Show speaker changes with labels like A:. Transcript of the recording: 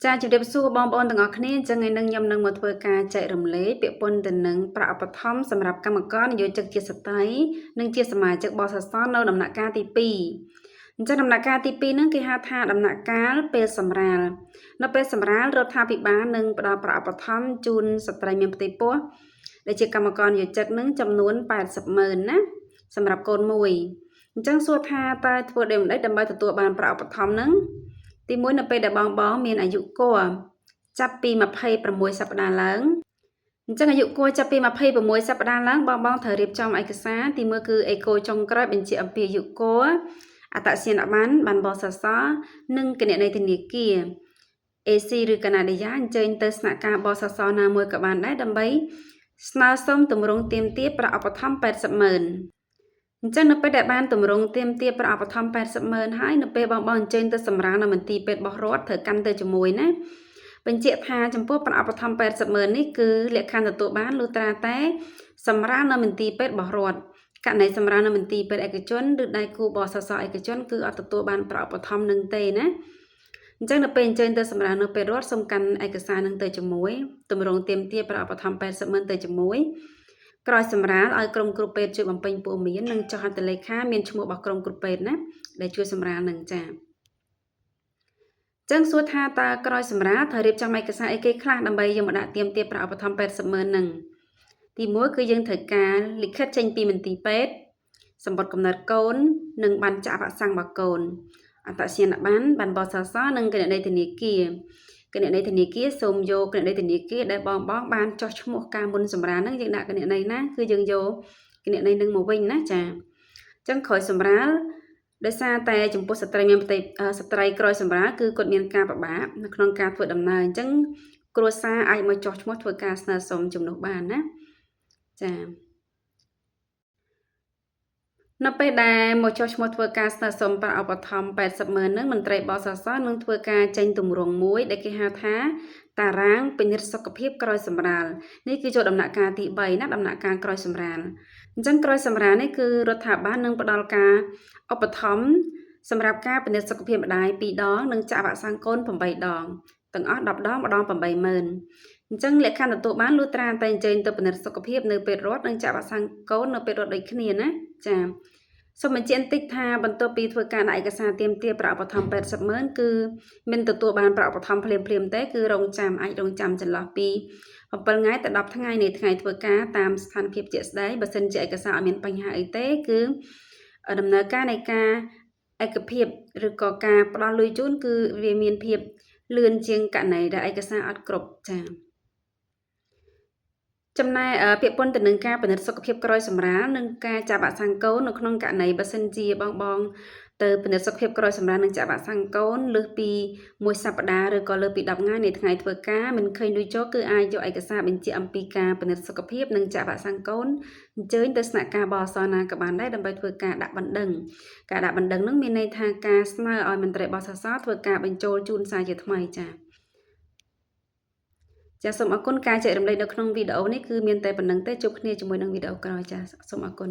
A: ចាជំរាបសួរបងប្អូនទាំងអស់គ្នាអញ្ចឹងថ្ងៃនេះខ្ញុំនឹងមកធ្វើការចែករំលែកពាក្យពន្ធទៅនឹងប្រាក់ឧបត្ថម្ភសម្រាប់កម្មករនិយោជិតជាស្ត្រីនិងជាសមាជិកបសសនៅដំណាក់កាលទី2អញ្ចឹងដំណាក់កាលទី2ហ្នឹងគេហៅថាដំណាក់កាលពេលសម្រាលនៅពេលសម្រាលរដ្ឋាភិបាលនឹងផ្ដល់ប្រាក់ឧបត្ថម្ភជូនស្ត្រីមានផ្ទៃពោះដែលជាកម្មករនិយោជិតនឹងចំនួន80,000ណាសម្រាប់កូនមួយអញ្ចឹងសួរថាតើធ្វើដូចម្តេចដើម្បីទទួលបានប្រាក់ឧបត្ថម្ភហ្នឹងទី1នៅពេលដែលបងមានអាយុគួរចាប់ពី26សប្តាហ៍ឡើងអញ្ចឹងអាយុគួរចាប់ពី26សប្តាហ៍ឡើងបងត្រូវរៀបចំឯកសារទី1គឺអេកូចុងក្រោយបញ្ជាក់អំពីអាយុគួរអត្តសញ្ញាណប័ណ្ណប័ណ្ណបសសនិងគណនីធនាគារ AC ឬកាណាឌីយ៉ាអញ្ជើញទៅស្នាក់ការបសសណាមួយក៏បានដែរដើម្បីស្នើសុំទម្រង់ទាមទារប្រាក់ឧបត្ថម្ភ80,000អញ្ចឹងនៅពេលដែលបានទម្រង់ទាមទារប្រាក់ឧបត្ថម្ភ80,000ហើយនៅពេលបងអញ្ជើញទៅសម្រាលនៅមន្ទីរពេទ្យរបស់រដ្ឋត្រូវកាន់ទៅជាមួយណាបញ្ជាក់ថាចំពោះប្រាក់ឧបត្ថម្ភ80,000នេះគឺលក្ខខណ្ឌទទួលបានលុះត្រាតែសម្រាលនៅមន្ទីរពេទ្យរបស់រដ្ឋករណីសម្រាលនៅមន្ទីរពេទ្យឯកជនឬដៃគូបសសឯកជនគឺអត់ទទួលបានប្រាក់ឧបត្ថម្ភនឹងទេណាអញ្ចឹងនៅពេលអញ្ជើញទៅសម្រាលនៅពេទ្យរដ្ឋសូមកាន់ឯកសារនឹងទៅជាមួយទម្រង់ទាមទារប្រាក់ឧបត្ថម្ភ80,000ទៅជាមួយក្រោយសម្រាលឲ្យក្រុមគ្រូពេទ្យជួយបំពេញព័ត៌មាននិងចុះហត្ថលេខាមានឈ្មោះរបស់ក្រុមគ្រូពេទ្យណាដែលជួយសម្រាលនឹងចា៎ចឹងសួរថាតើក្រោយសម្រាលត្រូវរៀបចំឯកសារអីគេខ្លះដើម្បីយកមកដាក់ទាមទារប្រាក់ឧបត្ថម្ភ80,000ហ្នឹងទី1គឺយើងត្រូវការលិខិតចេញពីមន្ទីរពេទ្យសម្បត្តិកំណើតកូននិងបានចាក់វ៉ាក់សាំងរបស់កូនអត្តសញ្ញាណប័ណ្ណប័ណ្ណបសសនិងគណនីធនាគារគណនីធនាគារសូមយកគណនីធនាគារដែលបងបានចុះឈ្មោះការមុនសម្រាលហ្នឹងយើងដាក់គណនីណាគឺយើងយកគណនីនឹងមកវិញណាចាអញ្ចឹងក្រោយសម្រាលដោយសារតែចំពោះស្ត្រីមានផ្ទៃស្ត្រីក្រោយសម្រាលគឺគាត់មានការពិបាកនៅក្នុងការធ្វើដំណើរអញ្ចឹងគ្រួសារអាចមកចុះឈ្មោះធ្វើការស្នើសុំជំនួសបានណាចានៅពេលដែលមកចុះឈ្មោះធ្វើការស្នើសុំប្រាក់ឧបត្ថម្ភ80,000ហ្នឹងមន្ត្រីបសសនឹងធ្វើការចេញទម្រង់មួយដែលគេហៅថាតារាងពិនិត្យសុខភាពក្រោយសម្រាលនេះគឺចូលដំណាក់កាលទី3ណាដំណាក់កាលក្រោយសម្រាលអញ្ចឹងក្រោយសម្រាលនេះគឺរដ្ឋាភិបាលនឹងផ្ដល់ការឧបត្ថម្ភសម្រាប់ការពិនិត្យសុខភាពម្ដាយ2ដងនិងចាក់វ៉ាក់សាំងកូន8ដងទាំងអស់10ដងម្ដង80,000អញ្ចឹងលក្ខខណ្ឌទទួលបានលុះត្រាតែអញ្ជើញទៅពិនិត្យសុខភាពនៅពេទ្យរដ្ឋនិងចាក់វ៉ាក់សាំងកូននៅពេទ្យរដ្ឋដូចគ្នាណាចាសូមបញ្ជាក់បន្តិចថាបន្ទាប់ពីធ្វើការដាក់ឯកសារទាមទារប្រាក់ឧបត្ថម្ភ80,000គឺមិនទទួលបានប្រាក់ឧបត្ថម្ភភ្លាមៗទេគឺរងចាំចន្លោះពី7ថ្ងៃទៅ10ថ្ងៃនៃថ្ងៃធ្វើការតាមស្ថានភាពជាក់ស្ដែងបើសិនជាឯកសារអត់មានបញ្ហាអីទេគឺដំណើរការនៃការឯកភាពឬក៏ការផ្ដល់លុយជូនគឺវាមានភាពលឿនជាងករណីដែលឯកសារអត់គ្រប់ចា៎ចំណែកពាក្យពន្ធទៅនឹងការពិនិត្យសុខភាពក្រោយសម្រាលនិងការចាក់វ៉ាក់សាំងកូននៅក្នុងករណីបើសិនជាបងទៅពិនិត្យសុខភាពក្រោយសម្រាលនិងចាក់វ៉ាក់សាំងកូនលើសពី1សប្តាហ៍ឬក៏លើសពី10ថ្ងៃនៃថ្ងៃធ្វើការមិនឃើញលុយចូលគឺអាចយកឯកសារបញ្ជាក់អំពីការពិនិត្យសុខភាពនិងចាក់វ៉ាក់សាំងកូនអញ្ជើញទៅស្នាក់ការបសណាក៏បានដែរដើម្បីធ្វើការដាក់បណ្ដឹងការដាក់បណ្ដឹងនឹងមានន័យថាការស្នើឲ្យមន្ត្រីបសសធ្វើការបញ្ចូលជូនសារជាថ្មីចា៎ចាសសូមអរគុណការចែករំលែកនៅក្នុងវីដេអូនេះគឺមានតែប៉ុណ្្នឹងទេជួបគ្នាជាមួយនឹងវីដេអូក្រោយចាសសូមអរគុណ